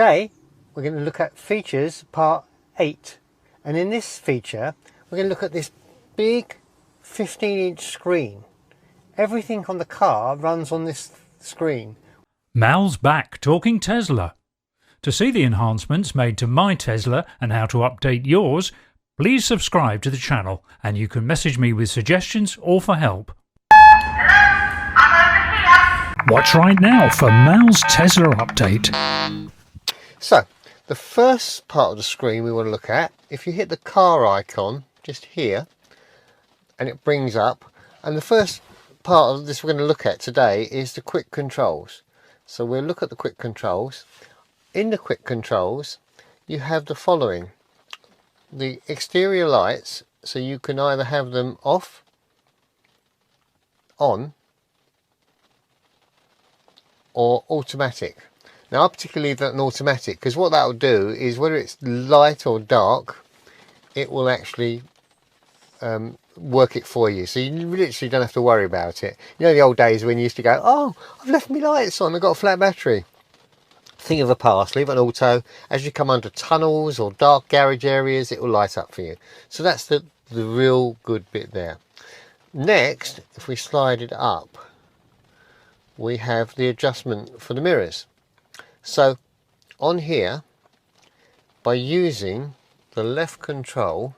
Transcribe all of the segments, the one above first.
Today we're going to look at features part 8, and in this feature we're going to look at this big 15-inch screen. Everything on the car runs on this screen. Mal's back talking Tesla. To see the enhancements made to my Tesla and how to update yours, please subscribe to the channel and you can message me with suggestions or for help. Watch right now for Mal's Tesla update. So the first part of the screen we want to look at, if you hit the car icon just here and it brings up, and the first part of this we're going to look at today is the quick controls. So we'll look at the quick controls. In the quick controls you have the following: the exterior lights, so you can either have them off, on, or automatic. Now I particularly leave that an automatic because what that will do is, whether it's light or dark, it will actually work it for you, so you literally don't have to worry about it. You know the old days when you used to go, oh, I've left my lights on, I've got a flat battery. Think of the past, leave it on auto. As you come under tunnels or dark garage areas, it will light up for you. So that's the real good bit there. Next, if we slide it up, we have the adjustment for the mirrors. So on here, by using the left control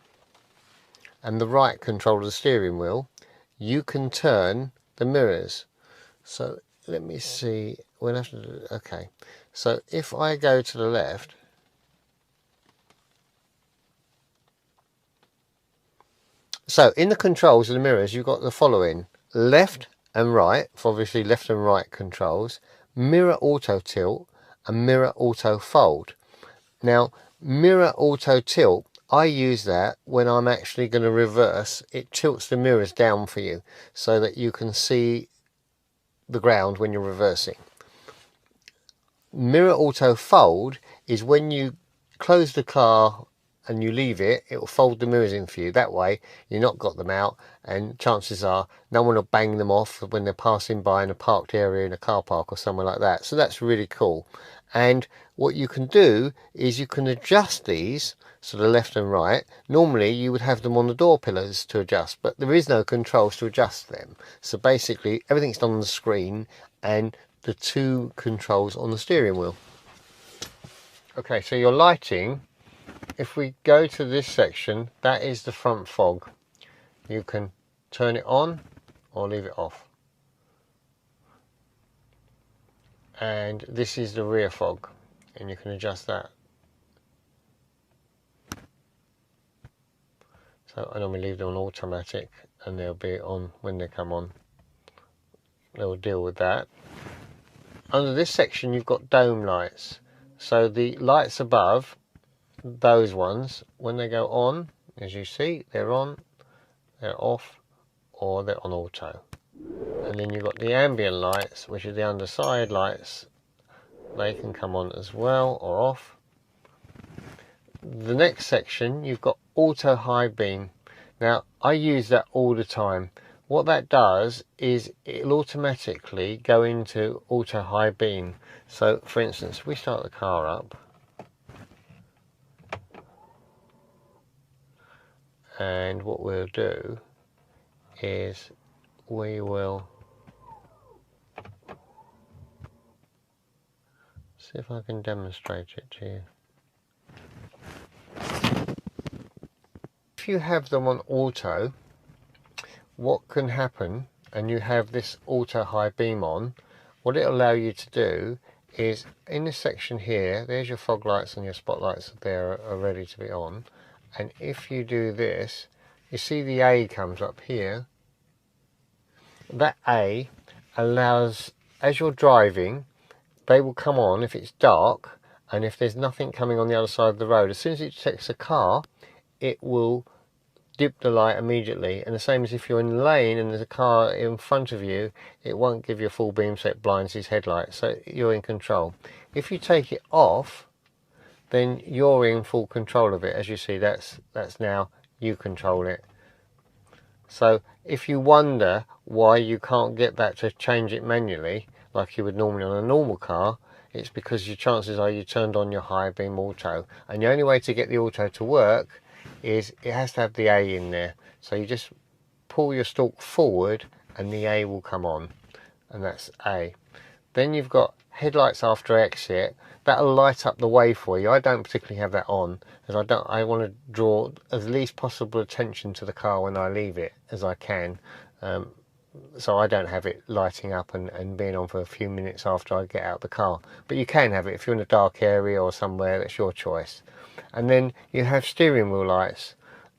and the right control of the steering wheel, you can turn the mirrors. So let me see, we'll have to do, okay, so if I go to the left, so in the controls of the mirrors you've got the following: left and right, for obviously left and right controls, mirror auto tilt and mirror auto fold. Now mirror auto tilt, I use that when I'm actually going to reverse. It tilts the mirrors down for you so that you can see the ground when you're reversing. Mirror auto fold is when you close the car and you leave it, it will fold the mirrors in for you. That way you've not got them out, and chances are no one will bang them off when they're passing by in a parked area in a car park or somewhere like that. So that's really cool. And what you can do is you can adjust these, so the left and right. Normally you would have them on the door pillars to adjust, but there is no controls to adjust them. So basically everything's done on the screen and the two controls on the steering wheel. Okay, so your lighting, if we go to this section, that is the front fog. You can turn it on or leave it off. And this is the rear fog, and you can adjust that. So I normally leave them on automatic and they'll be on when they come on. They'll deal with that. Under this section you've got dome lights. So the lights above, those ones, when they go on, as you see, they're on, they're off, or they're on auto. And then you've got the ambient lights, which are the underside lights. They can come on as well or off. The next section you've got auto high beam. Now I use that all the time. What that does is it'll automatically go into auto high beam. So for instance, if we start the car up and what we'll do is we will see if I can demonstrate it to you. If you have them on auto, what can happen, and you have this auto high beam on, what it'll allow you to do is, in this section here, there's your fog lights and your spotlights there are ready to be on, and if you do this, you see the A comes up here. That A allows, as you're driving, they will come on if it's dark, and if there's nothing coming on the other side of the road, as soon as it detects a car, it will dip the light immediately. And the same as if you're in the lane and there's a car in front of you, it won't give you a full beam, so it blinds his headlights, so you're in control. If you take it off, then you're in full control of it. As you see, that's now you control it. So if you wonder why you can't get that to change it manually like you would normally on a normal car, it's because your chances are you turned on your high beam auto, and the only way to get the auto to work is it has to have the A in there. So you just pull your stalk forward and the A will come on, and that's A. Then you've got headlights after exit. That'll light up the way for you. I don't particularly have that on, as I want to draw as least possible attention to the car when I leave it as I can. So I don't have it lighting up and being on for a few minutes after I get out the car. But you can have it if you're in a dark area or somewhere, that's your choice. And then you have steering wheel lights.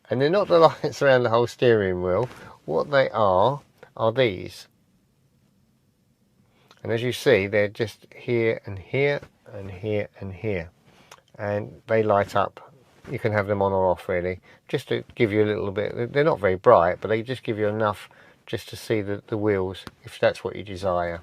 And they're not the lights around the whole steering wheel. What they are these. And as you see, they're just here and here and here and here. And they light up. You can have them on or off really, just to give you a little bit. They're not very bright, but they just give you enough just to see the wheels, if that's what you desire.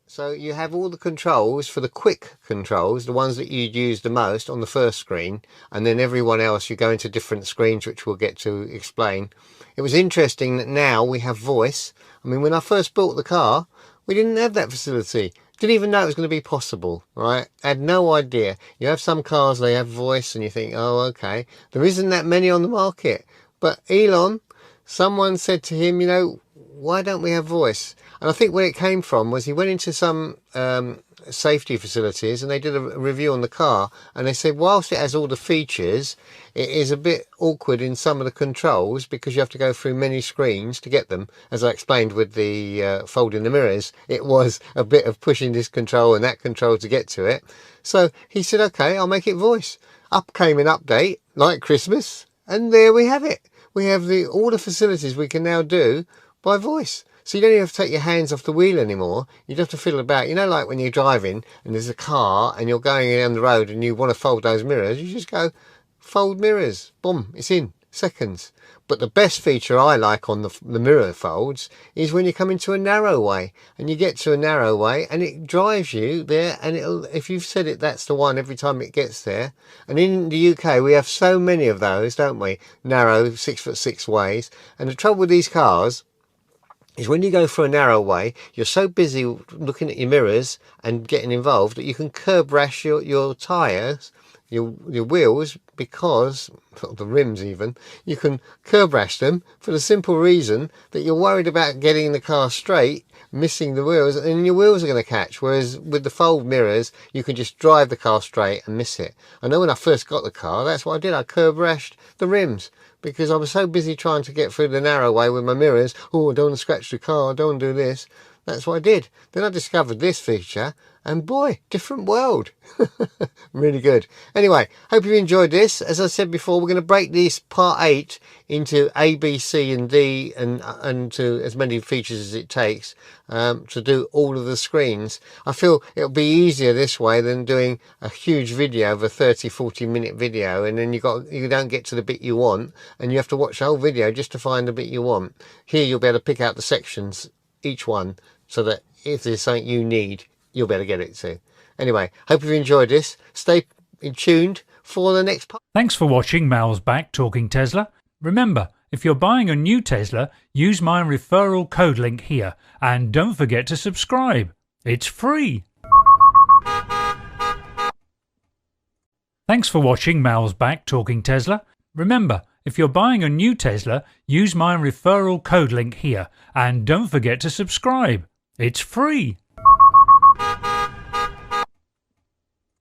So you have all the controls for the quick controls, the ones that you'd use the most on the first screen, and then everyone else you go into different screens, which we'll get to explain. It was interesting that now we have voice. I mean, when I first bought the car, we didn't have that facility. Didn't even know it was going to be possible, right? Had no idea. You have some cars, they have voice, and you think, oh, okay. There isn't that many on the market. But Elon, someone said to him, you know, why don't we have voice? And I think where it came from was he went into some safety facilities and they did a review on the car, and they said whilst it has all the features, it is a bit awkward in some of the controls because you have to go through many screens to get them. As I explained with the folding the mirrors, it was a bit of pushing this control and that control to get to it. So he said, okay, I'll make it voice. Up came an update like Christmas, and there we have it. We have all the facilities we can now do by voice. So you don't even have to take your hands off the wheel anymore. You don't have to fiddle about. You know, like when you're driving and there's a car and you're going down the road and you want to fold those mirrors, you just go fold mirrors. Boom, it's in seconds. But the best feature I like on the mirror folds is when you come into a narrow way and you get to a narrow way and it drives you there, and if you've said it, that's the one every time it gets there. And in the UK we have so many of those, don't we? Narrow 6'6" ways. And the trouble with these cars is when you go through a narrow way, you're so busy looking at your mirrors and getting involved that you can curb rash your tyres, your wheels, because the rims even, you can curb rash them for the simple reason that you're worried about getting the car straight, missing the wheels, and your wheels are going to catch. Whereas with the fold mirrors, you can just drive the car straight and miss it. I know when I first got the car, that's what I did. I curb rashed the rims, because I was so busy trying to get through the narrow way with my mirrors. Oh, I don't want to scratch the car, I don't want to do this. That's what I did. Then I discovered this feature, and boy, different world. Really good. Anyway, hope you enjoyed this. As I said before, we're going to break this part 8 into A, B, C and D, and to as many features as it takes to do all of the screens. I feel it'll be easier this way than doing a huge video of a 30-40 minute video, and then you don't get to the bit you want and you have to watch the whole video just to find the bit you want. Here you'll be able to pick out the sections, each one, so that if there's something you need, you'll be able to get it to. Anyway, hope you've enjoyed this. Stay tuned for the next part. Thanks for watching Mal's Back Talking Tesla. Remember, if you're buying a new Tesla, use my referral code link here, and don't forget to subscribe. It's free. Thanks for watching Mal's Back Talking Tesla. Remember, if you're buying a new Tesla, use my referral code link here, and don't forget to subscribe. It's free.